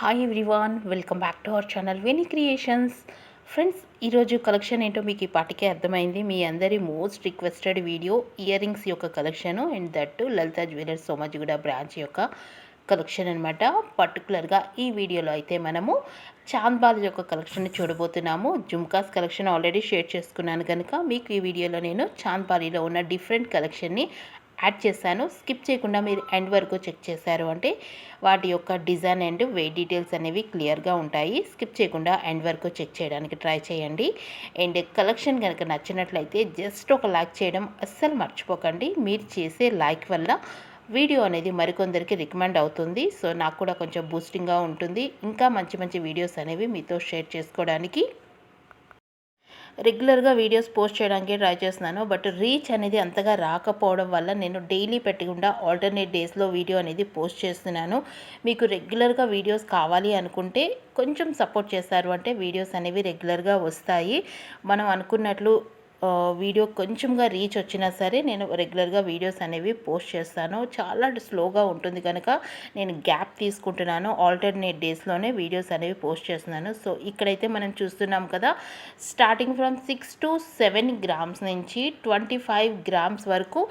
Hi everyone, welcome back to our channel Veni creations. Friends, ఈరోజు collection ఏంటో మీకు ఈ పాటికే అర్థమైంది. మీ అందరి most requested video ear rings యొక్క collection and that Lalitha jewellers Somajiguda branch యొక్క కలెక్షన్ అనమాట. పర్టికులర్గా ఈ వీడియోలో అయితే మనము చాంద్బాల్ యొక్క కలెక్షన్ చూడబోతున్నాము. జుమ్కాస్ కలెక్షన్ ఆల్రెడీ షేర్ చేసుకున్నాను కనుక మీకు ఈ వీడియోలో నేను చాంద్బాలీలో ఉన్న డిఫరెంట్ కలెక్షన్ని యాడ్ చేశాను. స్కిప్ చేయకుండా మీరు ఎండ్ వరకు చెక్ చేశారు అంటే వాటి యొక్క డిజైన్ అండ్ వెయిట్ డీటెయిల్స్ అనేవి క్లియర్గా ఉంటాయి. స్కిప్ చేయకుండా ఎండ్ వరకు చెక్ చేయడానికి ట్రై చేయండి. అండ్ కలెక్షన్ కనుక నచ్చినట్లయితే జస్ట్ ఒక లైక్ చేయడం అస్సలు మర్చిపోకండి. మీరు చేసే లైక్ వల్ల వీడియో అనేది మరికొందరికి రికమెండ్ అవుతుంది. సో నాకు కూడా కొంచెం బూస్టింగ్గా ఉంటుంది. ఇంకా మంచి మంచి వీడియోస్ అనేవి మీతో షేర్ చేసుకోవడానికి రెగ్యులర్గా వీడియోస్ పోస్ట్ చేయడానికి ట్రై చేస్తున్నాను. బట్ రీచ్ అనేది అంతగా రాకపోవడం వల్ల నేను డైలీ పెట్టకుండా ఆల్టర్నేట్ డేస్లో వీడియో అనేది పోస్ట్ చేస్తున్నాను. మీకు రెగ్యులర్గా వీడియోస్ కావాలి అనుకుంటే కొంచెం సపోర్ట్ చేస్తారు అంటే వీడియోస్ అనేవి రెగ్యులర్గా వస్తాయి. మనం అనుకున్నట్లు వీడియో కొంచెంగా రీచ్ వచ్చినా సరే నేను రెగ్యులర్గా వీడియోస్ అనేవి పోస్ట్ చేస్తాను. చాలా స్లోగా ఉంటుంది కనుక నేను గ్యాప్ తీసుకుంటున్నాను. ఆల్టర్నేట్ డేస్లోనే వీడియోస్ అనేవి పోస్ట్ చేస్తున్నాను. సో ఇక్కడైతే మనం చూస్తున్నాం కదా, స్టార్టింగ్ ఫ్రమ్ 6 to 7 గ్రామ్స్ నుంచి 25 గ్రామ్స్ వరకు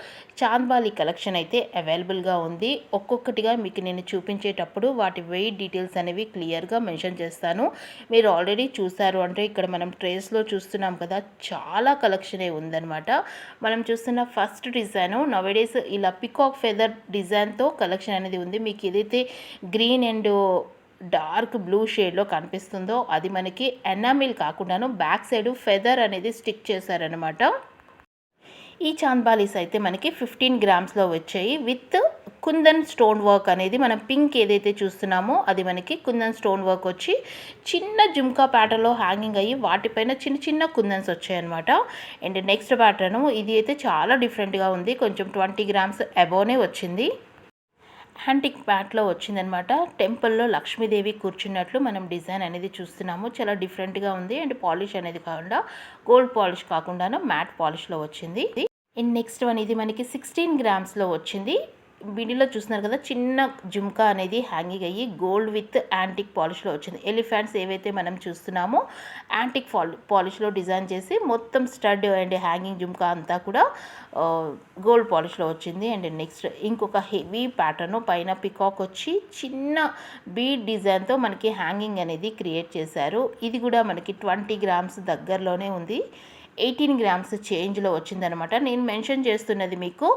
చాంద్బాలి కలెక్షన్ అయితే అవైలబుల్గా ఉంది. ఒక్కొక్కటిగా మీకు నేను చూపించేటప్పుడు వాటి వెయిట్ డీటెయిల్స్ అనేవి క్లియర్గా మెన్షన్ చేస్తాను. మీరు ఆల్రెడీ చూసారు అంటే ఇక్కడ మనం ట్రేస్లో చూస్తున్నాం కదా, చాలా కలెక్షనే ఉందన్నమాట. మనం చూస్తున్న ఫస్ట్ డిజైన్ నవేడేస్ ఇలా పికాక్ ఫెదర్ డిజైన్తో కలెక్షన్ అనేది ఉంది. మీకు ఏదైతే గ్రీన్ అండ్ డార్క్ బ్లూ షేడ్లో కనిపిస్తుందో అది మనకి ఎనామిల్ కాకుండాను బ్యాక్ సైడ్ ఫెదర్ అనేది స్టిక్ చేశారనమాట. ఈ చాంద్బాలీస్ అయితే మనకి 15 గ్రామ్స్లో వచ్చాయి విత్ కుందన్ స్టోన్ వర్క్ అనేది. మనం పింక్ ఏదైతే చూస్తున్నామో అది మనకి కుందన్ స్టోన్ వర్క్ వచ్చి చిన్న జుమ్కా ప్యాటర్న్లో హ్యాంగింగ్ అయ్యి వాటిపైన చిన్న చిన్న కుందన్స్ వచ్చాయన్నమాట. అండ్ నెక్స్ట్ ప్యాటర్న్ ఇది అయితే చాలా డిఫరెంట్గా ఉంది. కొంచెం 20 గ్రామ్స్ అబోనే వచ్చింది. యాంటిక్ ప్యాట్లో వచ్చిందనమాట. టెంపుల్లో లక్ష్మీదేవి కూర్చున్నట్లు మనం డిజైన్ అనేది చూస్తున్నాము. చాలా డిఫరెంట్గా ఉంది. అండ్ పాలిష్ అనేది కాకుండా గోల్డ్ పాలిష్ కాకుండాను మ్యాట్ పాలిష్లో వచ్చింది. అండ్ నెక్స్ట్ వన్ ఇది మనకి 16 గ్రామ్స్లో వచ్చింది. మిడిల్లో చూస్తున్నారు కదా, చిన్న జుమ్కా అనేది హ్యాంగింగ్ అయ్యి గోల్డ్ విత్ యాంటిక్ పాలిష్లో వచ్చింది. ఎలిఫెంట్స్ ఏవైతే మనం చూస్తున్నామో యాంటిక్ పాలిష్లో డిజైన్ చేసి మొత్తం స్టడ్ అండ్ హ్యాంగింగ్ జుమ్కా అంతా కూడా గోల్డ్ పాలిష్లో వచ్చింది. అండ్ నెక్స్ట్ ఇంకొక హెవీ ప్యాటర్న్ పైన పికాక్ వచ్చి చిన్న బీడ్ డిజైన్తో మనకి హ్యాంగింగ్ అనేది క్రియేట్ చేశారు. ఇది కూడా మనకి 20 గ్రామ్స్ దగ్గరలోనే ఉంది. 18 గ్రామ్స్ చేంజ్లో వచ్చిందనమాట. నేను మెన్షన్ చేస్తున్నది మీకు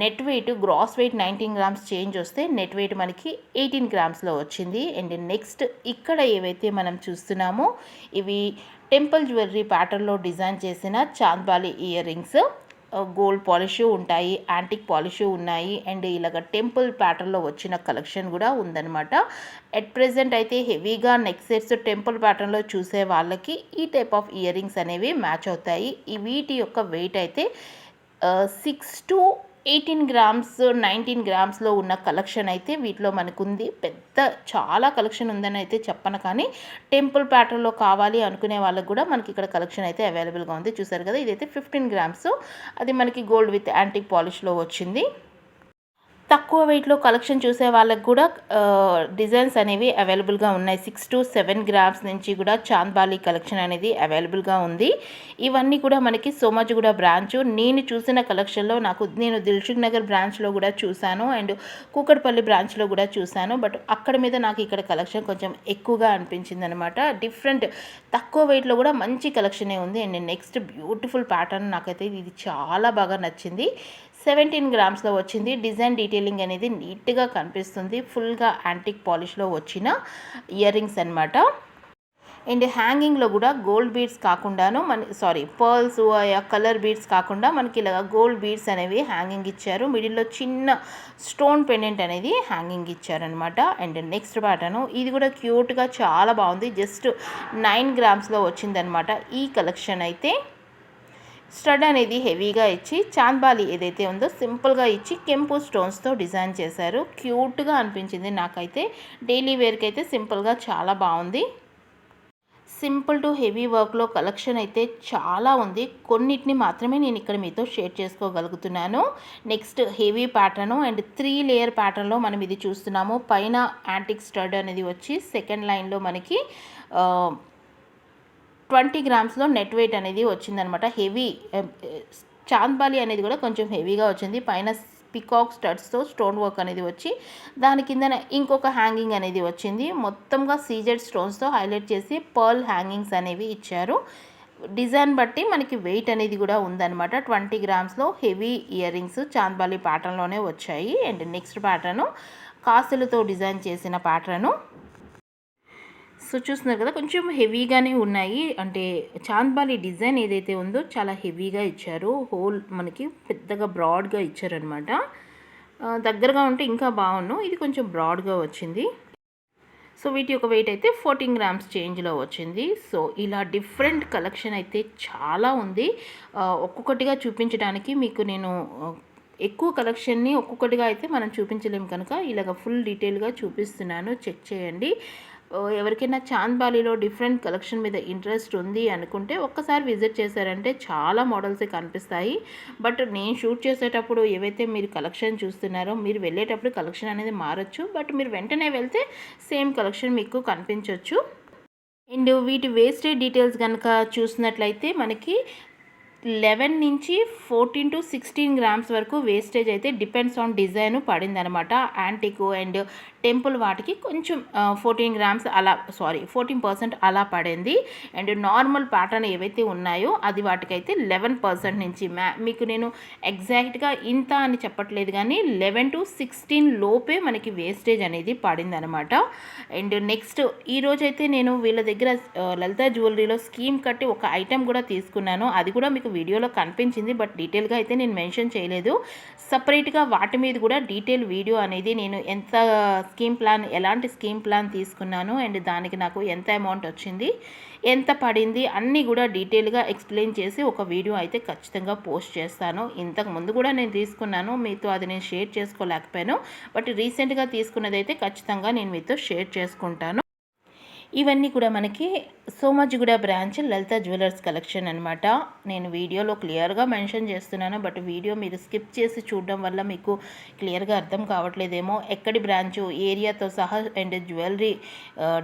net weight, gross weight 19 grams change వస్తే నెట్ వెయిట్ మనకి 18 గ్రామ్స్లో వచ్చింది. అండ్ నెక్స్ట్ ఇక్కడ ఏవైతే మనం చూస్తున్నామో ఇవి టెంపుల్ జ్యువెలరీ ప్యాటర్న్లో డిజైన్ చేసిన chandbali ear rings. Gold polish ఉంటాయి, యాంటిక్ పాలిష్ ఉన్నాయి. అండ్ ఇలాగ టెంపుల్ ప్యాటర్న్లో వచ్చిన కలెక్షన్ కూడా ఉందన్నమాట. ఎట్ ప్రెజెంట్ అయితే హెవీగా నెక్ సెట్స్ టెంపుల్ ప్యాటర్న్లో చూసే వాళ్ళకి ఈ టైప్ ఆఫ్ ఇయర్ రింగ్స్ అనేవి మ్యాచ్ అవుతాయి. ఈ వీటి యొక్క వెయిట్ అయితే 6 to 18 గ్రామ్స్ 19 గ్రామ్స్లో ఉన్న కలెక్షన్ అయితే వీటిలో మనకు ఉంది. పెద్ద చాలా కలెక్షన్ ఉందని అయితే చెప్పను, కానీ టెంపుల్ ప్యాటర్న్లో కావాలి అనుకునే వాళ్ళకి కూడా మనకి ఇక్కడ కలెక్షన్ అయితే అవైలబుల్గా ఉంది. చూసారు కదా, ఇదైతే 15 గ్రామ్స్, అది మనకి గోల్డ్ విత్ యాంటిక్ పాలిష్లో వచ్చింది. తక్కువ వెయిట్లో కలెక్షన్ చూసే వాళ్ళకి కూడా డిజైన్స్ అనేవి అవైలబుల్గా ఉన్నాయి. 6 to 7 గ్రామ్స్ నుంచి కూడా చాంద్బాలి కలెక్షన్ అనేది అవైలబుల్గా ఉంది. ఇవన్నీ కూడా మనకి సోమాజిగూడ బ్రాంచ్. నేను చూసిన కలెక్షన్లో నేను దిల్సుఖ్ నగర్ బ్రాంచ్లో కూడా చూశాను అండ్ కూకట్పల్లి బ్రాంచ్లో కూడా చూశాను. బట్ అక్కడ మీద నాకు ఇక్కడ కలెక్షన్ కొంచెం ఎక్కువగా అనిపించింది అనమాట. డిఫరెంట్ తక్కువ వెయిట్లో కూడా మంచి కలెక్షనే ఉంది. అండ్ నెక్స్ట్ బ్యూటిఫుల్ ప్యాటర్న్, నాకైతే ఇది చాలా బాగా నచ్చింది. 17 గ్రామ్స్లో వచ్చింది. డిజైన్ డీటెయిలింగ్ అనేది నీట్గా కనిపిస్తుంది. ఫుల్గా యాంటిక్ పాలిష్లో వచ్చిన ఇయర్ రింగ్స్ అనమాట. అండ్ హ్యాంగింగ్లో కూడా గోల్డ్ బీడ్స్ కాకుండాను పర్ల్స్ కలర్ బీడ్స్ కాకుండా మనకి ఇలా గోల్డ్ బీడ్స్ అనేవి హ్యాంగింగ్ ఇచ్చారు. మిడిల్లో చిన్న స్టోన్ పెండెంట్ అనేది హ్యాంగింగ్ ఇచ్చారనమాట. అండ్ నెక్స్ట్ ప్యాటర్న్ ఇది కూడా క్యూట్గా చాలా బాగుంది. జస్ట్ 9 గ్రామ్స్లో వచ్చిందనమాట. ఈ కలెక్షన్ అయితే స్టడ్ అనేది హెవీగా ఇచ్చి చాంద్బాలి ఏదైతే ఉందో సింపుల్గా ఇచ్చి కెంపు స్టోన్స్తో డిజైన్ చేశారు. క్యూట్గా అనిపించింది నాకైతే. డైలీ వేర్కి అయితే సింపుల్గా చాలా బాగుంది. సింపుల్ టు హెవీ వర్క్లో కలెక్షన్ అయితే చాలా ఉంది. కొన్నిటిని మాత్రమే నేను ఇక్కడ మీతో షేర్ చేసుకోగలుగుతున్నాను. Next heavy pattern and 3 layer ప్యాటర్న్లో మనం ఇది చూస్తున్నాము. పైన యాంటిక్ స్టడ్ అనేది వచ్చి సెకండ్ లైన్లో మనకి 20 గ్రామ్స్లో నెట్ వెయిట్ అనేది వచ్చిందనమాట. హెవీ చాంద్బాలి అనేది కూడా కొంచెం హెవీగా వచ్చింది. పైన పికాక్ స్టడ్స్తో స్టోన్ వర్క్ అనేది వచ్చి దాని కింద ఇంకొక హ్యాంగింగ్ అనేది వచ్చింది. మొత్తంగా సీజెడ్ స్టోన్స్తో హైలైట్ చేసి పర్ల్ హ్యాంగింగ్స్ అనేవి ఇచ్చారు. డిజైన్ బట్టి మనకి వెయిట్ అనేది కూడా ఉందన్నమాట. 20 గ్రామ్స్లో హెవీ ఇయర్ రింగ్స్ చాంద్బాలి ప్యాటర్న్లోనే వచ్చాయి. అండ్ నెక్స్ట్ ప్యాటర్ను కాసులతో డిజైన్ చేసిన ప్యాటర్ను. సో చూస్తున్నారు కదా, కొంచెం హెవీగానే ఉన్నాయి. అంటే చాంద్బాలి డిజైన్ ఏదైతే ఉందో చాలా హెవీగా ఇచ్చారు. హోల్ మనకి పెద్దగా బ్రాడ్గా ఇచ్చారనమాట. దగ్గరగా ఉంటే ఇంకా బాగుండు. ఇది కొంచెం బ్రాడ్గా వచ్చింది. సో వీటి యొక్క వెయిట్ అయితే 14 గ్రామ్స్ చేంజ్లో వచ్చింది. సో ఇలా డిఫరెంట్ కలెక్షన్ అయితే చాలా ఉంది. ఒక్కొక్కటిగా చూపించడానికి మీకు నేను ఎక్కువ కలెక్షన్ని ఒక్కొక్కటిగా అయితే మనం చూపించలేము కనుక ఇలాగ ఫుల్ డీటెయిల్గా చూపిస్తున్నాను. చెక్ చేయండి. ఎవరికైనా చాంద్బాలిలో డిఫరెంట్ కలెక్షన్ మీద ఇంట్రెస్ట్ ఉంది అనుకుంటే ఒక్కసారి విజిట్ చేశారంటే చాలా మోడల్సే కనిపిస్తాయి. బట్ నేను షూట్ చేసేటప్పుడు ఏవైతే మీరు కలెక్షన్ చూస్తున్నారో మీరు వెళ్ళేటప్పుడు కలెక్షన్ అనేది మారచ్చు. బట్ మీరు వెంటనే వెళ్తే సేమ్ కలెక్షన్ మీకు కనిపించవచ్చు. అండ్ వీటి వేస్టేజ్ డీటెయిల్స్ కనుక చూసినట్లయితే మనకి 11 నుంచి 14 to 16 గ్రామ్స్ వరకు వేస్టేజ్ అయితే డిపెండ్స్ ఆన్ డిజైన్ పడిందనమాట. యాంటిక్ అండ్ టెంపుల్ వాటికి కొంచెం 14 గ్రామ్స్ అలా 14% అలా పడింది. అండ్ నార్మల్ ప్యాటర్న్ ఏవైతే ఉన్నాయో అది వాటికైతే 11% నుంచి మీకు నేను ఎగ్జాక్ట్గా ఇంత అని చెప్పట్లేదు కానీ 11 to 16 లోపే మనకి వేస్టేజ్ అనేది పడిందనమాట. అండ్ నెక్స్ట్ ఈరోజైతే నేను వీళ్ళ దగ్గర లలిత జ్యువెలరీలో స్కీమ్ కట్టి ఒక ఐటెం కూడా తీసుకున్నాను. అది కూడా మీకు వీడియోలో కనిపించింది. బట్ డీటెయిల్గా అయితే నేను మెన్షన్ చేయలేదు. సపరేట్గా వాటి మీద కూడా డీటెయిల్ వీడియో అనేది నేను ఎంత స్కీమ్ ప్లాన్ ఎలాంటి స్కీమ్ ప్లాన్ తీసుకున్నాను అండ్ దానికి నాకు ఎంత అమౌంట్ వచ్చింది ఎంత పడింది అన్నీ కూడా డీటెయిల్గా ఎక్స్ప్లెయిన్ చేసి ఒక వీడియో అయితే ఖచ్చితంగా పోస్ట్ చేస్తాను. ఇంతకు ముందు కూడా నేను తీసుకున్నాను, మీతో అది నేను షేర్ చేసుకోలేకపోయాను. బట్ రీసెంట్గా తీసుకున్నదైతే ఖచ్చితంగా నేను మీతో షేర్ చేసుకుంటాను. ఇవన్నీ కూడా మనకి సోమాజిగూడ బ్రాంచ్ లలిత జ్యువెలర్స్ కలెక్షన్ అనమాట. నేను వీడియోలో క్లియర్గా మెన్షన్ చేస్తున్నాను. బట్ వీడియో మీరు స్కిప్ చేసి చూడడం వల్ల మీకు క్లియర్గా అర్థం కావట్లేదేమో. ఎక్కడి బ్రాంచు ఏరియాతో సహా అండ్ జ్యువెలరీ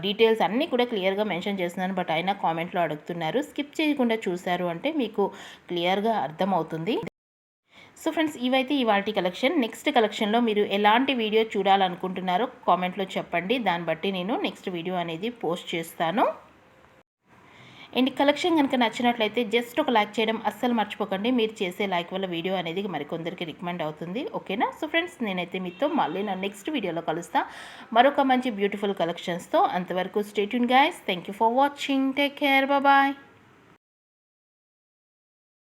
డీటెయిల్స్ అన్నీ కూడా క్లియర్గా మెన్షన్ చేస్తున్నాను. బట్ అయినా కామెంట్లో అడుగుతున్నారు. స్కిప్ చేయకుండా చూశారు అంటే మీకు క్లియర్గా అర్థమవుతుంది. సో ఫ్రెండ్స్, ఇవైతే ఇవాల్టి కలెక్షన్. నెక్స్ట్ కలెక్షన్లో మీరు ఎలాంటి వీడియో చూడాలనుకుంటున్నారో కామెంట్లో చెప్పండి. దాన్ని బట్టి నేను నెక్స్ట్ వీడియో అనేది పోస్ట్ చేస్తాను. అండ్ కలెక్షన్ కనుక నచ్చినట్లయితే జస్ట్ ఒక లైక్ చేయడం అస్సలు మర్చిపోకండి. మీరు చేసే లైక్ వల్ల వీడియో అనేది మరికొందరికి రికమెండ్ అవుతుంది. ఓకేనా? సో ఫ్రెండ్స్, నేనైతే మీతో మళ్ళీ నా నెక్స్ట్ వీడియోలో కలుస్తా మరొక మంచి బ్యూటిఫుల్ కలెక్షన్స్తో. అంతవరకు stay tune guys. Thank you for watching. Take care. Bye.